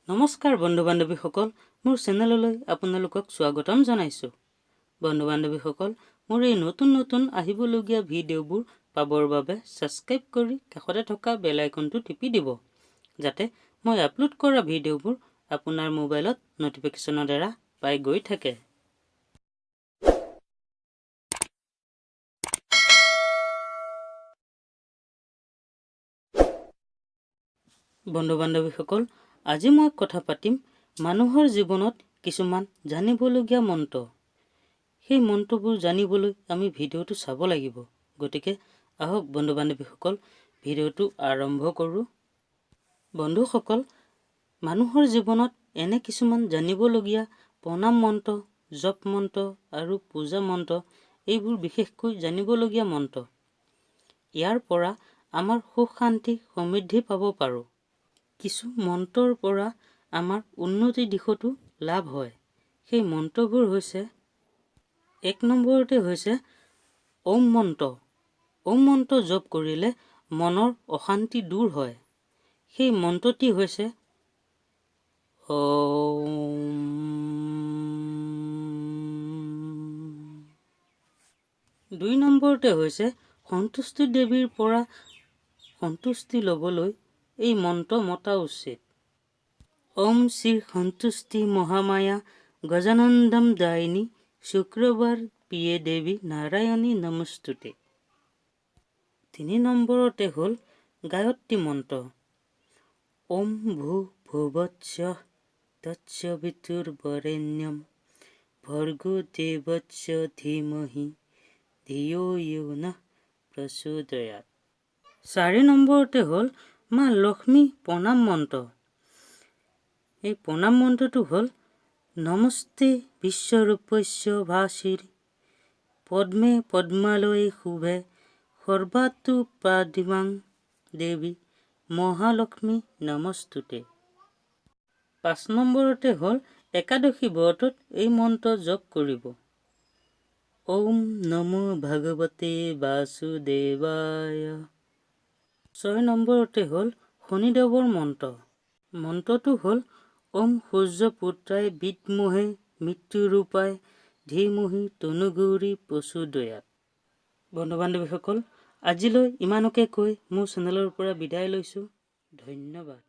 নমস্কাৰ বন্ধু বান্ধৱীসকল, মোৰ চেনেললৈ আপোনালোকক স্বাগতম জনাইছোঁ। বন্ধু বান্ধৱীসকল, মোৰ এই নতুন আহিবলগীয়া ভিডিঅ'বোৰ পাবৰ বাবে সাবস্ক্ৰাইব কৰি কাষতে থকা বেল আইকনটো টিপি দিব, যাতে মই আপলোড কৰা ভিডিঅ'বোৰ আপোনাৰ মোবাইলত নটিফিকেশ্যনৰ দ্বাৰা পাই গৈ থাকে। বন্ধু বান্ধৱীসকল, আজি মই কথা পাতিম মানুহৰ জীৱনত কিছুমান জানিবলগীয়া মন্ত্ৰ। সেই মন্ত্ৰবোৰ জানিবলৈ আমি ভিডিঅ'টো চাব লাগিব। গতিকে আহক বন্ধু বান্ধৱীসকল, ভিডিঅ'টো আৰম্ভ কৰোঁ। বন্ধুসকল, মানুহৰ জীৱনত এনে কিছুমান জানিবলগীয়া প্ৰণাম মন্ত্ৰ, জপ মন্ত্ৰ আৰু পূজা মন্ত্ৰ, এইবোৰ বিশেষকৈ জানিবলগীয়া মন্ত্ৰ। ইয়াৰ পৰা আমাৰ সুখ শান্তি সমৃদ্ধি পাব পাৰোঁ। কিছু মন্ত্ৰৰ পৰা আমাৰ উন্নতিৰ দিশতো লাভ হয়। সেই মন্ত্ৰবোৰ হৈছে, 1 নম্বৰতে হৈছে ওম মন্ত্ৰ। ওম মন্ত্ৰ জপ কৰিলে মনৰ অশান্তি দূৰ হয়। সেই মন্ত্ৰটি হৈছে ওম। 2 নম্বৰতে হৈছে সন্তুষ্টি দেৱীৰ পৰা সন্তুষ্টি ল'বলৈ এই মন্ত্ৰ মতা উচিত। ওম শ্ৰী সন্তুষ্টি মহামায়া গজানন্দম দায়িনী শুক্ৰবাৰ প্ৰিয়ে দেৱী নাৰায়ণী নমস্তুতে। 3 নম্বৰতে হ'ল গায়ত্ৰী মন্ত্ৰ। ওম ভূ ভুৱস্সঃ তৎসবিতুৰ্বৰেণ্যম ভৰ্গো দেৱস্য ধীমহি ধিয়ো য়ো নঃ প্ৰচোদয়াৎ। 4 নম্বৰতে হ'ল মা লক্ষ্মী প্ৰণাম মন্ত্ৰ। এই প্ৰণাম মন্ত্ৰটো হ'ল নমস্তে বিশ্বৰূপস্য ভাসিৰ পদ্মে পদ্মালয়ে শুভে সৰ্বাতু পাদিমাং দেৱী মহালক্ষ্মী নমস্তুতে। 5 নম্বৰতে হ'ল একাদশী ব্ৰতত এই মন্ত্ৰ জপ কৰিব। ওম নমো ভগৱতে বাসুদেৱায়। 6 নম্বৰতে হ'ল শনিদেৱৰ মন্ত্ৰ। মন্ত্ৰটো হ'ল ওম সূৰ্যপুত্ৰায় বিদ্মহে মৃত্যুৰূপায় ধীমহি তনুগৌৰী প্ৰচোদয়াৎ। বন্ধু বান্ধৱীসকল, আজিলৈ ইমানকে কৈ মোৰ চেনেলৰ পৰা বিদায় লৈছোঁ। ধন্যবাদ।